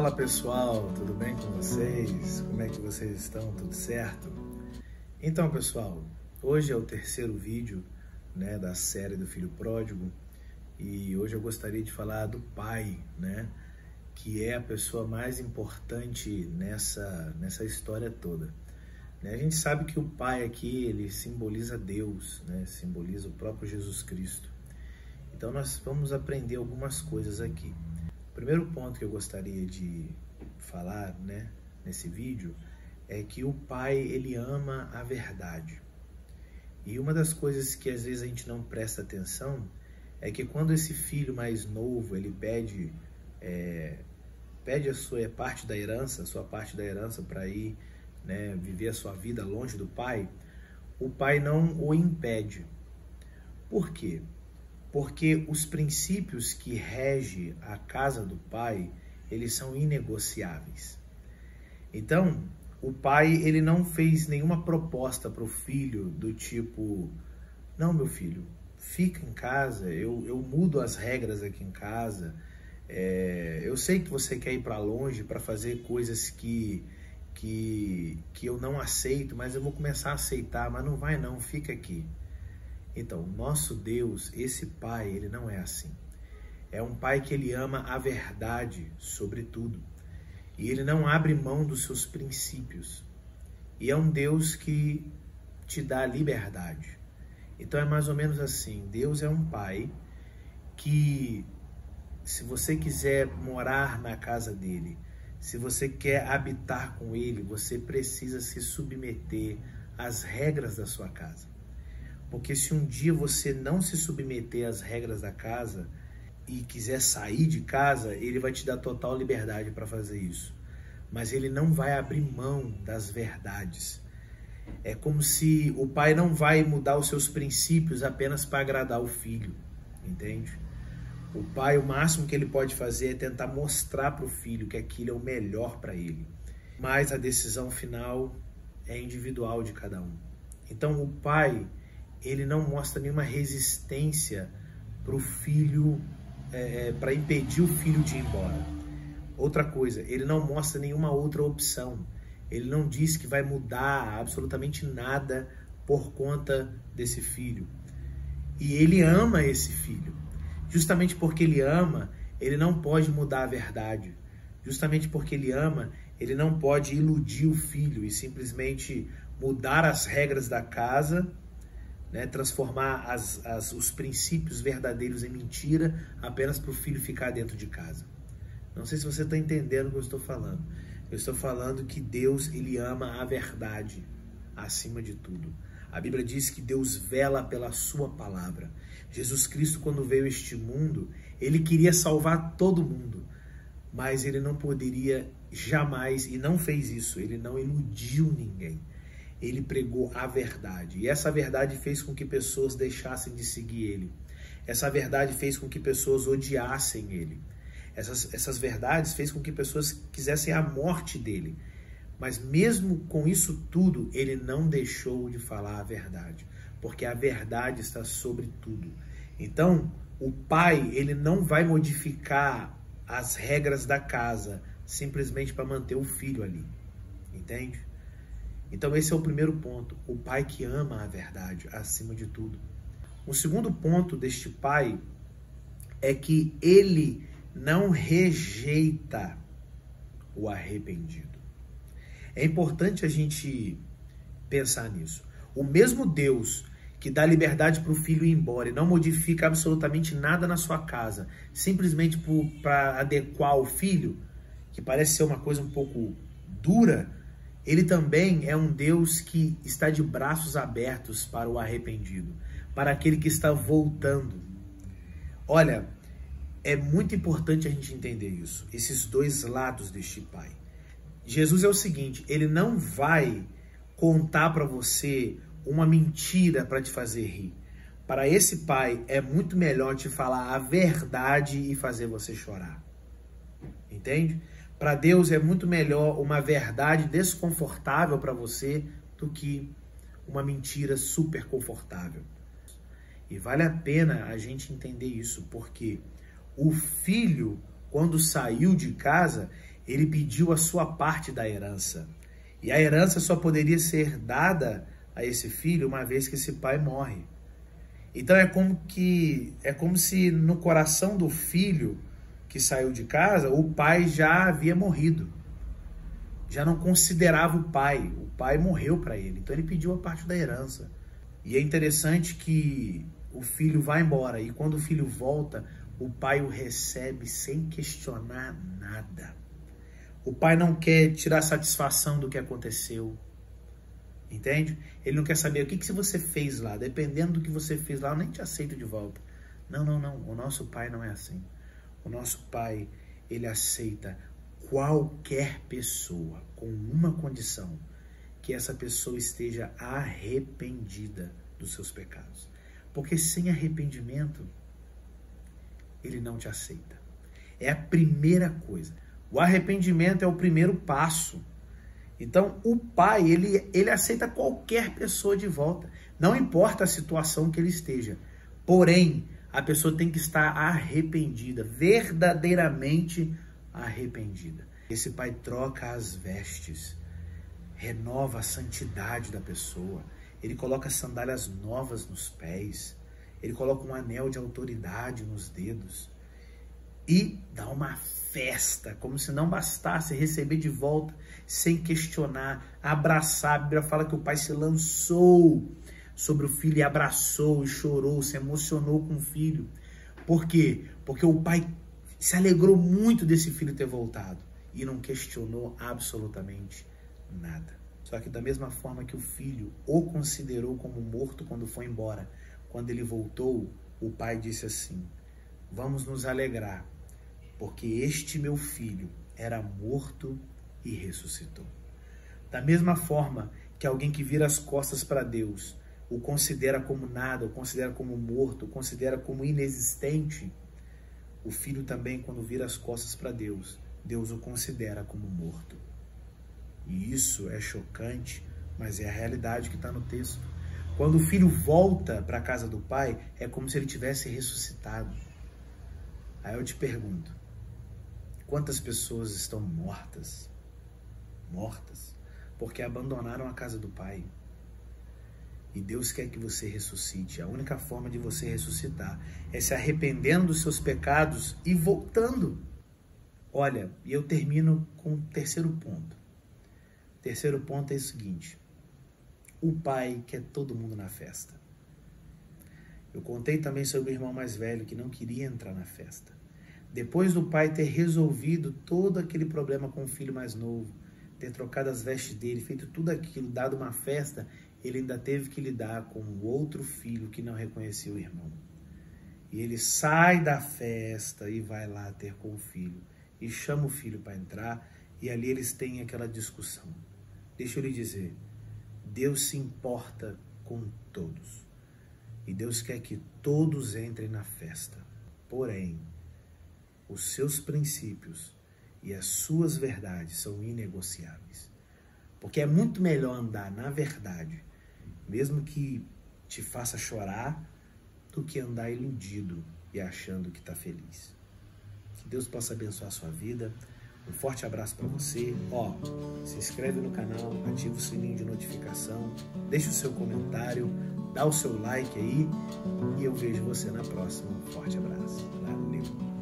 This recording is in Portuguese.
Fala pessoal, tudo bem com vocês? Como é que vocês estão? Tudo certo? Então pessoal, hoje é o terceiro vídeo da série do Filho Pródigo e hoje eu gostaria de falar do pai, que é a pessoa mais importante nessa história toda. A gente sabe que o pai aqui, ele simboliza Deus, simboliza o próprio Jesus Cristo. Então nós vamos aprender algumas coisas aqui. O primeiro ponto que eu gostaria de falar, nesse vídeo, é que o pai, ele ama a verdade. E uma das coisas que às vezes a gente não presta atenção é que quando esse filho mais novo, ele pede a sua parte da herança para ir, viver a sua vida longe do pai, o pai não o impede. Por quê? Porque os princípios que regem a casa do pai, eles são inegociáveis. Então, o pai, ele não fez nenhuma proposta para o filho do tipo, não, meu filho, fica em casa, eu mudo as regras aqui em casa, eu sei que você quer ir para longe para fazer coisas que eu não aceito, mas eu vou começar a aceitar, mas não vai não, fica aqui. Então, nosso Deus, esse pai, ele não é assim. É um pai que ele ama a verdade sobre tudo. E ele não abre mão dos seus princípios. E é um Deus que te dá liberdade. Então é mais ou menos assim. Deus é um pai que, se você quiser morar na casa dele, se você quer habitar com ele, você precisa se submeter às regras da sua casa. Porque se um dia você não se submeter às regras da casa e quiser sair de casa, ele vai te dar total liberdade para fazer isso. Mas ele não vai abrir mão das verdades. É como se o pai não vai mudar os seus princípios apenas para agradar o filho, entende? O pai, o máximo que ele pode fazer é tentar mostrar para o filho que aquilo é o melhor para ele. Mas a decisão final é individual de cada um. Então o pai, ele não mostra nenhuma resistência para o filho, para impedir o filho de ir embora. Outra coisa, ele não mostra nenhuma outra opção. Ele não diz que vai mudar absolutamente nada por conta desse filho. E ele ama esse filho. Justamente porque ele ama, ele não pode mudar a verdade. Justamente porque ele ama, ele não pode iludir o filho e simplesmente mudar as regras da casa, transformar os princípios verdadeiros em mentira apenas para o filho ficar dentro de casa. Não sei se você está entendendo o que eu estou falando. Eu estou falando que Deus, ele ama a verdade acima de tudo. A Bíblia diz que Deus vela pela sua palavra. Jesus Cristo, quando veio a este mundo, ele queria salvar todo mundo, mas ele não poderia jamais, e não fez isso, ele não iludiu ninguém. Ele pregou a verdade. E essa verdade fez com que pessoas deixassem de seguir ele. Essa verdade fez com que pessoas odiassem ele. Essas verdades fez com que pessoas quisessem a morte dele. Mas mesmo com isso tudo, ele não deixou de falar a verdade. Porque a verdade está sobre tudo. Então, o pai, ele não vai modificar as regras da casa simplesmente para manter o filho ali. Entende? Então esse é o primeiro ponto, o pai que ama a verdade acima de tudo. O segundo ponto deste pai é que ele não rejeita o arrependido. É importante a gente pensar nisso. O mesmo Deus que dá liberdade para o filho ir embora e não modifica absolutamente nada na sua casa, simplesmente para adequar o filho, que parece ser uma coisa um pouco dura, ele também é um Deus que está de braços abertos para o arrependido, para aquele que está voltando. Olha, é muito importante a gente entender isso, esses dois lados deste pai. Jesus é o seguinte, ele não vai contar para você uma mentira para te fazer rir. Para esse pai, é muito melhor te falar a verdade e fazer você chorar. Entende? Para Deus é muito melhor uma verdade desconfortável para você do que uma mentira super confortável. E vale a pena a gente entender isso, porque o filho, quando saiu de casa, ele pediu a sua parte da herança. E a herança só poderia ser dada a esse filho uma vez que esse pai morre. Então é como se no coração do filho que saiu de casa, o pai já havia morrido. Já não considerava o pai morreu para ele. Então ele pediu a parte da herança. E é interessante que o filho vai embora e quando o filho volta, o pai o recebe sem questionar nada. O pai não quer tirar satisfação do que aconteceu. Entende? Ele não quer saber o que você fez lá. Dependendo do que você fez lá, eu nem te aceito de volta. Não. O nosso pai não é assim. O nosso pai, ele aceita qualquer pessoa com uma condição. Que essa pessoa esteja arrependida dos seus pecados. Porque sem arrependimento, ele não te aceita. É a primeira coisa. O arrependimento é o primeiro passo. Então, o pai, ele aceita qualquer pessoa de volta. Não importa a situação que ele esteja. Porém, a pessoa tem que estar arrependida, verdadeiramente arrependida. Esse pai troca as vestes, renova a santidade da pessoa. Ele coloca sandálias novas nos pés. Ele coloca um anel de autoridade nos dedos. E dá uma festa, como se não bastasse receber de volta, sem questionar, abraçar. A Bíblia fala que o pai se lançou sobre o filho e abraçou e chorou, se emocionou com o filho. Por quê? Porque o pai se alegrou muito desse filho ter voltado e não questionou absolutamente nada. Só que da mesma forma que o filho o considerou como morto quando foi embora, quando ele voltou, o pai disse assim: vamos nos alegrar, porque este meu filho era morto e ressuscitou. Da mesma forma que alguém que vira as costas para Deus o considera como nada, o considera como morto, o considera como inexistente, o filho também, quando vira as costas para Deus, Deus o considera como morto. E isso é chocante, mas é a realidade que está no texto. Quando o filho volta para a casa do pai, é como se ele tivesse ressuscitado. Aí eu te pergunto, quantas pessoas estão mortas? Mortas, porque abandonaram a casa do pai. E Deus quer que você ressuscite. A única forma de você ressuscitar é se arrependendo dos seus pecados e voltando. Olha, e eu termino com o terceiro ponto. O terceiro ponto é o seguinte: o pai quer todo mundo na festa. Eu contei também sobre o irmão mais velho que não queria entrar na festa. Depois do pai ter resolvido todo aquele problema com o filho mais novo, ter trocado as vestes dele, feito tudo aquilo, dado uma festa, ele ainda teve que lidar com o outro filho que não reconhecia o irmão. E ele sai da festa e vai lá ter com o filho. E chama o filho para entrar e ali eles têm aquela discussão. Deixa eu lhe dizer, Deus se importa com todos. E Deus quer que todos entrem na festa. Porém, os seus princípios e as suas verdades são inegociáveis. Porque é muito melhor andar na verdade, mesmo que te faça chorar, do que andar iludido e achando que está feliz. Que Deus possa abençoar a sua vida. Um forte abraço para você. Se inscreve no canal, ativa o sininho de notificação, deixa o seu comentário, dá o seu like aí e eu vejo você na próxima. Um forte abraço. Valeu!